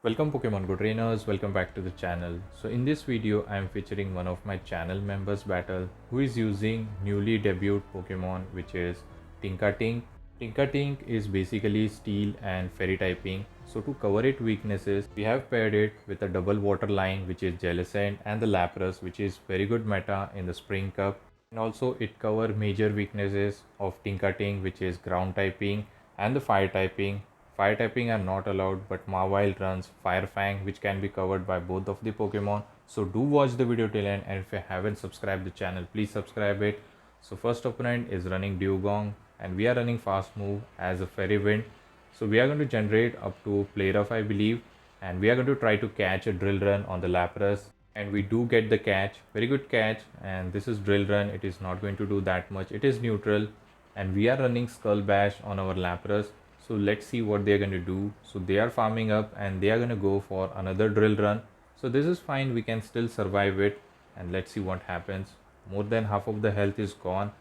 Welcome Pokemon Go trainers, welcome back to the channel. So in this video I am featuring one of my channel members battle who is using newly debuted Pokemon which is Tinkaton. Tinkaton is basically steel and fairy typing. So to cover its weaknesses we have paired it with a double water line which is Jellicent and the Lapras which is very good meta in the Spring Cup. And also it cover major weaknesses of Tinkaton which is ground typing and the fire typing. Fire typing are not allowed, but Mawile runs Fire Fang, which can be covered by both of the Pokemon. So do watch the video till end, and if you haven't subscribed the channel, please subscribe it. So first opponent is running Dugong, and we are running Fast Move as a Fairy Wind. So we are going to generate up to Play Rough, I believe, and we are going to try to catch a Drill Run on the Lapras. And we do get the catch, very good catch. And this is Drill Run. It is not going to do that much. It is neutral, and we are running Skull Bash on our Lapras. So let's see what they're going to do. So they are farming up and they are going to go for another drill run. So this is fine, we can still survive it, and let's see what happens. More than half of the health is gone,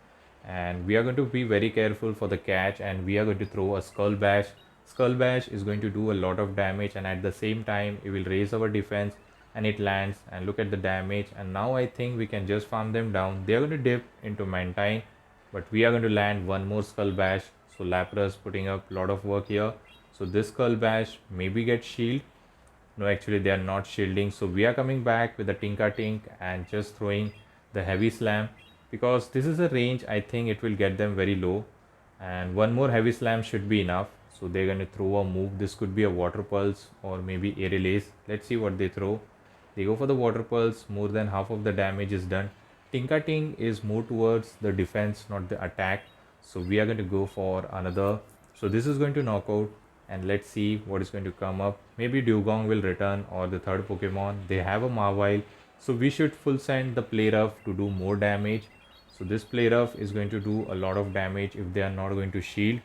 and we are going to be very careful for the catch, and we are going to throw a Skull Bash. Skull Bash is going to do a lot of damage, and at the same time it will raise our defense, and it lands, and look at the damage. And now I think we can just farm them down. They are going to dip into Mantine, but we are going to land one more Skull Bash. So Lapras putting up a lot of work here. So this Skull Bash maybe get shield. No, actually they are not shielding. So we are coming back with the Tinkaton and just throwing the Heavy Slam, because this is a range. I think it will get them very low, and one more Heavy Slam should be enough. So they're going to throw a move. This could be a Water Pulse or maybe Air Release. Let's see what they throw. They go for the Water Pulse. More than half of the damage is done. Tinkaton is more towards the defense, not the attack. So we are going to go for another. So this is going to knock out, and let's see what is going to come up. Maybe Dugong will return, or the third Pokemon. They have a Mawile. So we should full send the Play Rough to do more damage. So this Play Rough is going to do a lot of damage if they are not going to shield.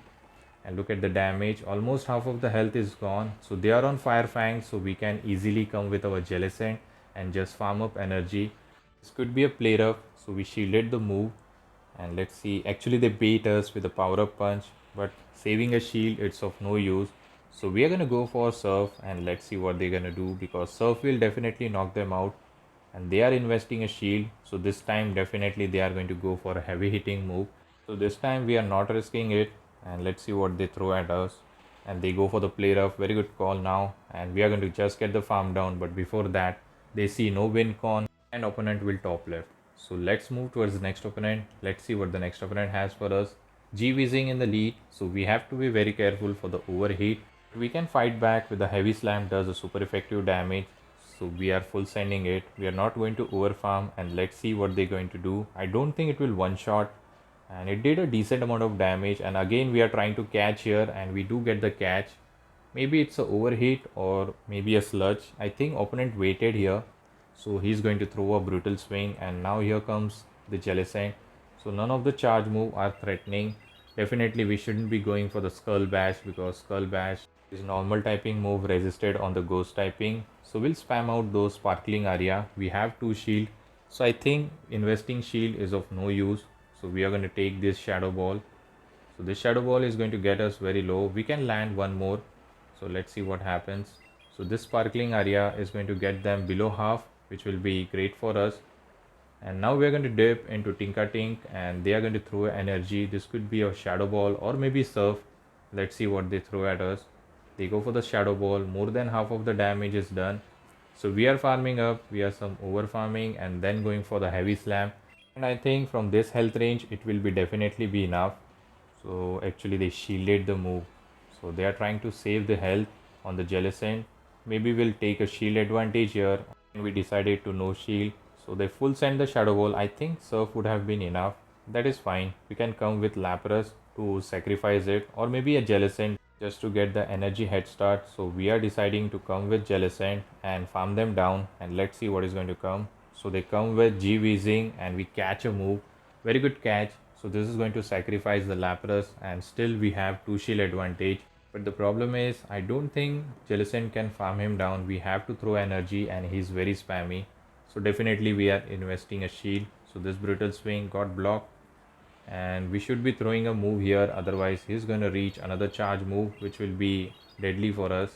And look at the damage. Almost half of the health is gone. So they are on Fire Fang. So we can easily come with our Jellicent and just farm up energy. This could be a Play Rough. So we shielded the move. And let's see, actually they bait us with a power up punch, but saving a shield, it's of no use. So we are going to go for Surf, and let's see what they're going to do, because Surf will definitely knock them out, and they are investing a shield. So this time definitely they are going to go for a heavy hitting move. So this time we are not risking it, and let's see what they throw at us. And they go for the Play Rough. Very good call now, and we are going to just get the farm down. But before that, they see no win con, and opponent will top left. So let's move towards the next opponent. Let's see what the next opponent has for us. G-Weezing in the lead. So we have to be very careful for the overheat. We can fight back with the Heavy Slam, does a super effective damage. So we are full sending it. We are not going to overfarm, and let's see what they're going to do. I don't think it will one shot, and it did a decent amount of damage. And again we are trying to catch here, and we do get the catch. Maybe it's a overheat or maybe a sludge. I think opponent waited here. So he's going to throw a Brutal Swing, and now here comes the Jellicent. So none of the charge move are threatening. Definitely we shouldn't be going for the Skull Bash, because Skull Bash is normal typing move resisted on the Ghost typing. So we'll spam out those Sparkling Area. We have 2 shield. So I think investing shield is of no use. So we are going to take this Shadow Ball. So this Shadow Ball is going to get us very low. We can land one more. So let's see what happens. So this Sparkling Area is going to get them below half, which will be great for us. And now we are going to dip into Tinkaton, and they are going to throw energy. This could be a Shadow Ball or maybe Surf. Let's see what they throw at us. They go for the Shadow Ball. More than half of the damage is done. So we are farming up. We are some over farming and then going for the Heavy Slam. And I think from this health range it will be definitely be enough. So actually they shielded the move. So they are trying to save the health on the Jellicent. Maybe we'll take a shield advantage here. And we decided to no shield. So they full send the Shadow Ball. I think Surf would have been enough. That is fine. We can come with Lapras to sacrifice it, or maybe a Jellicent just to get the energy head start. So we are deciding to come with Jellicent and farm them down, and let's see what is going to come. So they come with G-Weezing, and we catch a move. Very good catch. So this is going to sacrifice the Lapras, and still we have 2 shield advantage. But the problem is, I don't think Jellicent can farm him down. We have to throw energy, and he's very spammy. So definitely we are investing a shield. So this Brutal Swing got blocked, and we should be throwing a move here. Otherwise he's going to reach another charge move, which will be deadly for us.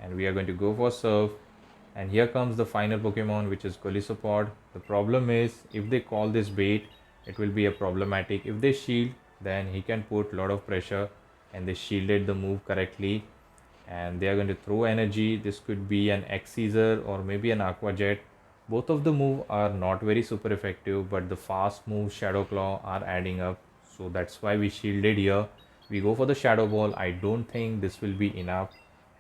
and we are going to go for serve. And here comes the final Pokemon, which is Golisopod. The problem is, if they call this bait, it will be a problematic. If they shield, then he can put a lot of pressure, and they shielded the move correctly. And they are going to throw energy. This could be an X-Caesar or maybe an Aqua Jet. Both of the move are not very super effective, but the fast move Shadow Claw are adding up. So that's why we shielded here. We go for the Shadow Ball. I don't think this will be enough,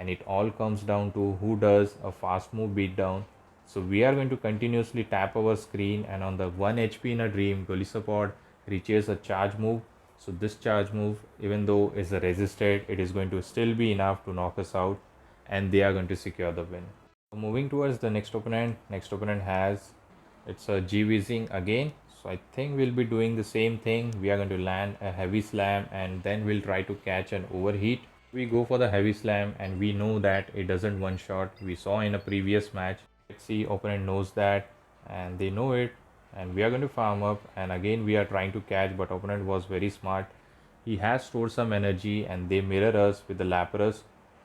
and it all comes down to who does a fast move beatdown. So we are going to continuously tap our screen, and on the 1 HP in a dream, Golisopod reaches a charge move. So this charge move, even though is a resisted, it is going to still be enough to knock us out, and they are going to secure the win. So moving towards the next opponent. Next opponent has, it's a G-Weezing again. So I think we'll be doing the same thing. We are going to land a heavy slam, and then we'll try to catch an overheat. We go for the heavy slam, and we know that it doesn't one shot. We saw in a previous match. Let's see, opponent knows that, and they know it, and we are going to farm up, and again we are trying to catch, but opponent was very smart. He has stored some energy, and they mirror us with the Lapras.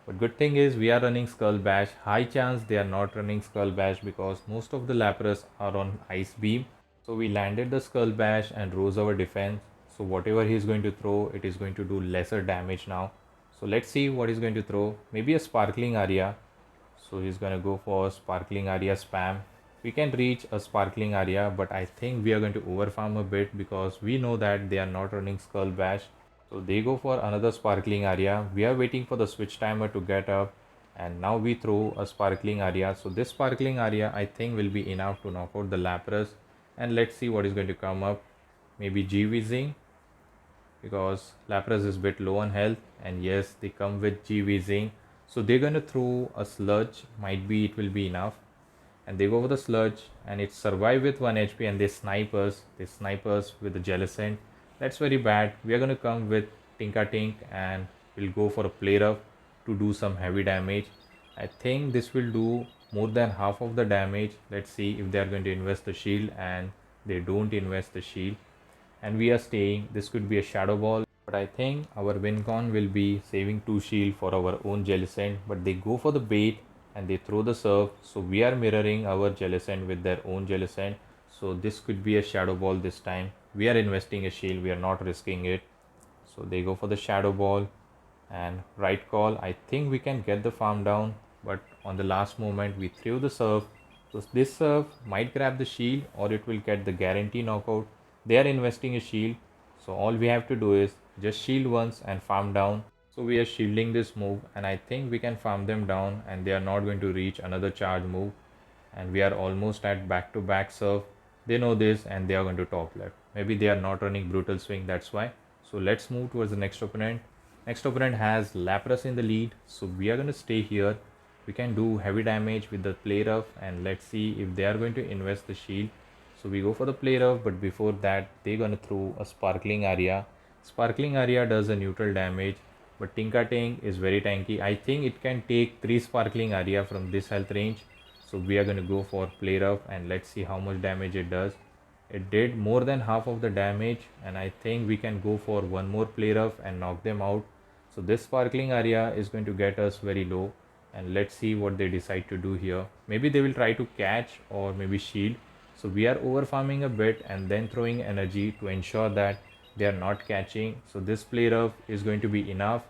But good thing is we are running Skull Bash. High chance they are not running Skull Bash because most of the Lapras are on Ice Beam. So we landed the Skull Bash and rose our defense. So whatever he is going to throw, it is going to do lesser damage now. So let's see what he's going to throw. Maybe a Sparkling Aria. So he's going to go for Sparkling Aria spam. We can reach a Sparkling Aria, but I think we are going to overfarm a bit because we know that they are not running Skull Bash. So they go for another Sparkling Aria. We are waiting for the switch timer to get up, and now we throw a Sparkling Aria. So this Sparkling Aria I think will be enough to knock out the Lapras, and let's see what is going to come up. Maybe G-Weezing, because Lapras is a bit low on health, and yes, they come with G-Weezing. So they're going to throw a Sludge, might be it will be enough, and they go for the Sludge, and it survive with 1 HP, and they snipe us with the Jellicent. That's very bad. We are going to come with Tinkaton, and we'll go for a Play Rough to do some heavy damage. I think this will do more than half of the damage. Let's see if they are going to invest the shield, and they don't invest the shield, and we are staying. This could be a Shadow Ball, but I think our win con will be saving 2 shield for our own Jellicent. But they go for the bait, and they throw the surf, so we are mirroring our Jellicent with their own Jellicent. So this could be a Shadow Ball this time. We are investing a shield, we are not risking it. So they go for the Shadow Ball, and right call. I think we can get the farm down, but on the last moment we threw the surf. So this surf might grab the shield, or it will get the guarantee knockout. They are investing a shield, so all we have to do is just shield once and farm down. So we are shielding this move, and I think we can farm them down, and they are not going to reach another charge move, and we are almost at back to back serve. They know this, and they are going to top left. Maybe they are not running brutal swing, that's why. So let's move towards the next opponent. Next opponent has Lapras in the lead, so we are going to stay here. We can do heavy damage with the Play Rough, and let's see if they are going to invest the shield. So we go for the Play Rough, but before that they're going to throw a Sparkling Aria. Sparkling Aria does a neutral damage, but Tinkaton is very tanky. I think it can take 3 Sparkling Aria from this health range. So we are going to go for Play Rough, and let's see how much damage it does. It did more than half of the damage, and I think we can go for one more Play Rough and knock them out. So this Sparkling Aria is going to get us very low, and let's see what they decide to do here. Maybe they will try to catch, or maybe shield. So we are over farming a bit and then throwing energy to ensure that they are not catching. So this Play Rough is going to be enough.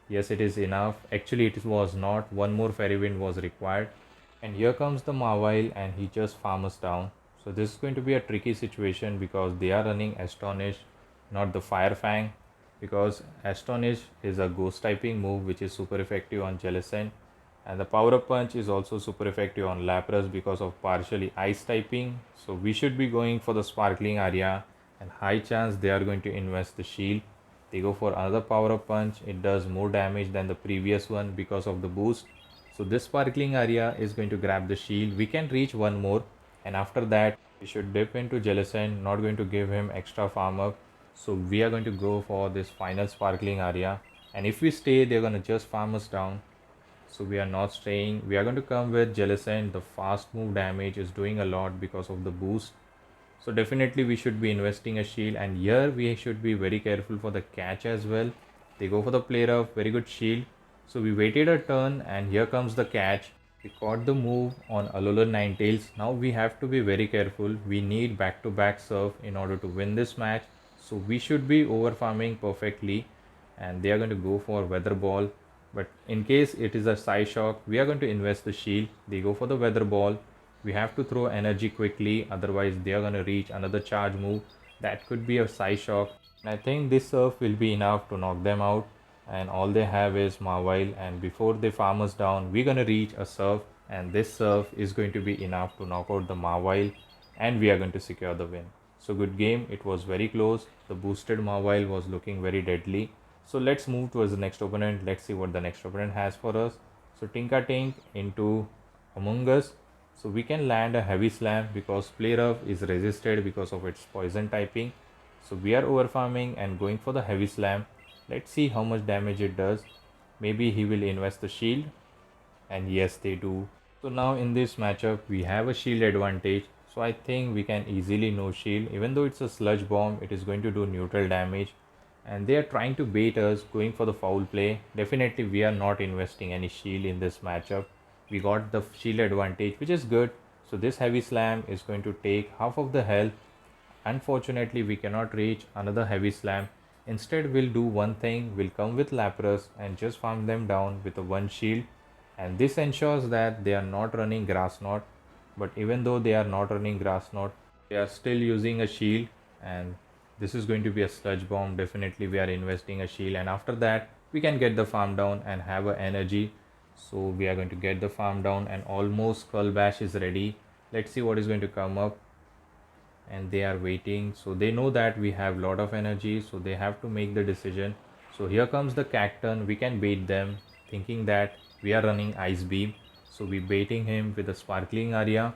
Yes, it is enough. Actually it was not. One more Fairy Wind was required. And here comes the Mawile, and he just farms us down. So this is going to be a tricky situation because they are running Astonish, not the Fire Fang, because Astonish is a ghost typing move which is super effective on Jellicent, and the Power Up Punch is also super effective on Lapras because of partially ice typing. So we should be going for the Sparkling Aria, and high chance they are going to invest the shield. They go for another Power Up Punch. It does more damage than the previous one because of the boost. So this Sparkling Aria is going to grab the shield. We can reach one more, and after that we should dip into Jellicent, not going to give him extra farm up. So we are going to go for this final Sparkling Aria, and if we stay they're going to just farm us down. So we are not staying. We are going to come with Jellicent. The fast move damage is doing a lot because of the boost. So definitely we should be investing a shield, and here we should be very careful for the catch as well. They go for the Play Rough, very good shield. So we waited a turn and here comes the catch. We caught the move on Alola Ninetales. Now we have to be very careful. We need back-to-back serve in order to win this match. So we should be over farming perfectly and they are going to go for Weather Ball. But in case it is a Psyshock, we are going to invest the shield. They go for the Weather Ball. We have to throw energy quickly, otherwise they are going to reach another charge move. That could be a Psyshock. And I think this surf will be enough to knock them out. And all they have is Mawile, and before they farm us down, we're going to reach a surf, and this surf is going to be enough to knock out the Mawile, and we are going to secure the win. So good game, it was very close. The boosted Mawile was looking very deadly. So let's move towards the next opponent. Let's see what the next opponent has for us. So Tinkaton into Among Us. So we can land a heavy slam because Play Rough is resisted because of its poison typing. So we are over farming and going for the heavy slam. Let's see how much damage it does. Maybe he will invest the shield. And yes, they do. So now in this matchup, we have a shield advantage. So I think we can easily no shield. Even though it's a sludge bomb, it is going to do neutral damage. And they are trying to bait us, going for the foul play. Definitely we are not investing any shield in this matchup. We got the shield advantage, which is good. So this heavy slam is going to take half of the health. Unfortunately, we cannot reach another heavy slam. Instead, we'll do one thing, we'll come with Lapras and just farm them down with a one shield, and this ensures that they are not running Grass Knot. But even though they are not running Grass Knot, they are still using a shield, and this is going to be a sludge bomb. Definitely we are investing a shield, and after that we can get the farm down and have a energy. So we are going to get the farm down and almost Skull Bash is ready. Let's see what is going to come up. And they are waiting, so they know that we have lot of energy, so they have to make the decision. So here comes the Cacturn. We can bait them thinking that we are running Ice Beam, so we baiting him with a Sparkling Aria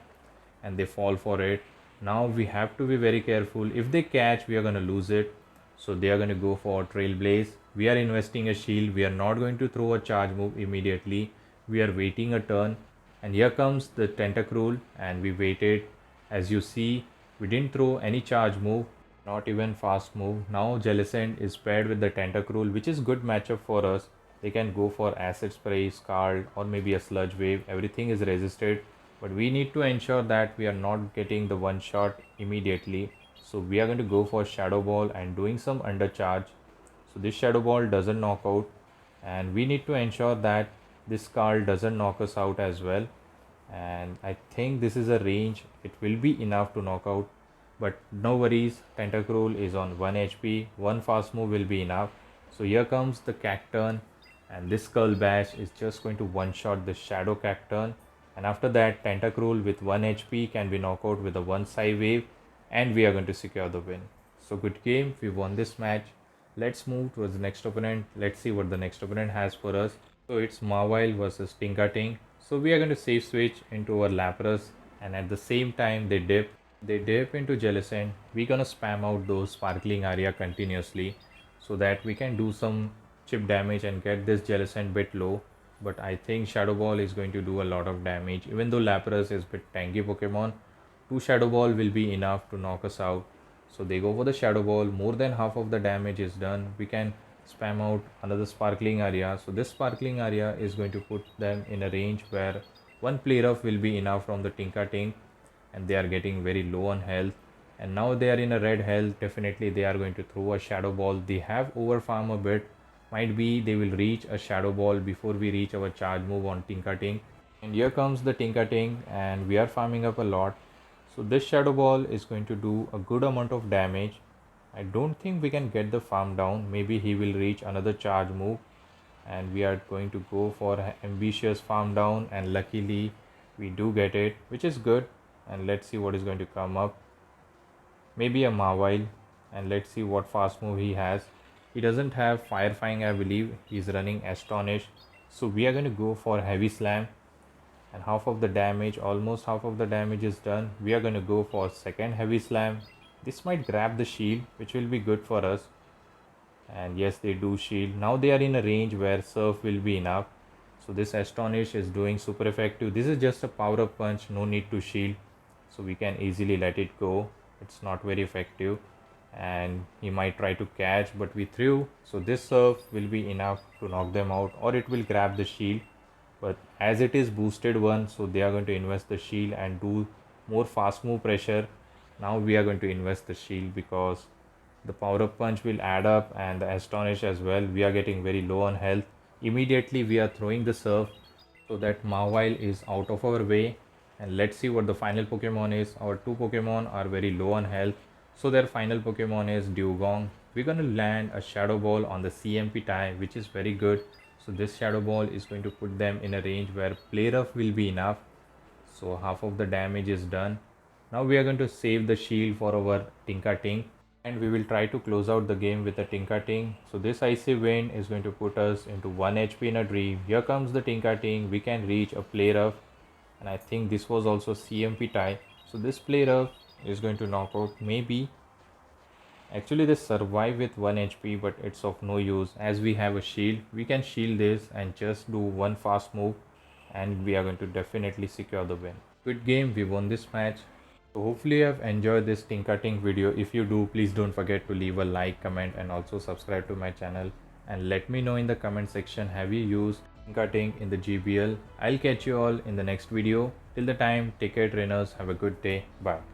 and they fall for it. Now we have to be very careful. If they catch, we are going to lose it. So they are going to go for Trailblaze. We are investing a shield. We are not going to throw a charge move immediately. We are waiting a turn, and here comes the Tentacruel, and we waited. As you see, we didn't throw any charge move, not even fast move. Now Jellicent is paired with the Tentacruel, which is good matchup for us. They can go for Acid Spray, Scald, or maybe a Sludge Wave. Everything is resisted, but we need to ensure that we are not getting the one shot immediately. So we are going to go for Shadow Ball and doing some undercharge. So this Shadow Ball doesn't knock out, and we need to ensure that this Scald doesn't knock us out as well. And I think this is a range, it will be enough to knock out, but no worries, Tentacruel is on 1 HP, one fast move will be enough. So here comes the Cacturn, and this Skull Bash is just going to one shot the Shadow Cacturn, and after that Tentacruel with 1 HP can be knocked out with a one Psy Wave, and we are going to secure the win. So good game, we won this match. Let's move towards the next opponent. Let's see what the next opponent has for us. So it's Mawile versus Tinkaton. So we are going to safe switch into our Lapras, and at the same time they dip into Jellicent. We're going to spam out those Sparkling Aria continuously so that we can do some chip damage and get this Jellicent bit low. But I think Shadow Ball is going to do a lot of damage. Even though Lapras is a bit tanky Pokemon, 2 Shadow Ball will be enough to knock us out. So they go for the Shadow Ball, more than half of the damage is done. We can spam out another Sparkling Aria. So this Sparkling Aria is going to put them in a range where one Play Rough will be enough from the Tinkaton, and they are getting very low on health. And now they are in a red health. Definitely they are going to throw a Shadow Ball. They have over farm a bit. Might be they will reach a Shadow Ball before we reach our charge move on Tinkaton. And here comes the Tinkaton, and we are farming up a lot. So this Shadow Ball is going to do a good amount of damage. I don't think we can get the farm down. Maybe he will reach another charge move, and we are going to go for ambitious farm down, and luckily we do get it, which is good. And let's see what is going to come up. Maybe a Mawile, and let's see what fast move he has. He doesn't have Fire Fang, I believe. He's running Astonish. So we are going to go for Heavy Slam, and half of the damage, almost half of the damage is done. We are going to go for second Heavy Slam. This might grab the shield, which will be good for us. And yes, they do shield. Now they are in a range where Surf will be enough. So this Astonish is doing super effective. This is just a power up punch, no need to shield. So we can easily let it go. It's not very effective. and he might try to catch, but we threw. So this serve will be enough to knock them out, or it will grab the shield. But as it is boosted one, so they are going to invest the shield and do more fast move pressure. Now we are going to invest the shield because the power up punch will add up, and the astonish as well. We are getting very low on health. Immediately we are throwing the serve so that Mawile is out of our way. And let's see what the final Pokemon is. Our two Pokemon are very low on health, so their final Pokemon is Dewgong. We're going to land a Shadow Ball on the CMP tie, which is very good. So this Shadow Ball is going to put them in a range where Play Rough will be enough. So half of the damage is done. Now we are going to save the shield for our Tinkaton, and we will try to close out the game with a Tinkaton. So this Icy Wind is going to put us into 1 HP in a dream. Here comes the Tinkaton. We can reach a Play Rough, and I think this was also CMP tie. So this Play Rough is going to knock out maybe. Actually they survive with 1 HP, but it's of no use as we have a shield. We can shield this and just do one fast move, and we are going to definitely secure the win. Good game, we won this match. So hopefully you have enjoyed this Tinkaton video. If you do, please don't forget to leave a like, comment and also subscribe to my channel. And let me know in the comment section, have you used Tinkaton in the GBL? I'll catch you all in the next video. Till the time, take care trainers, have a good day, bye.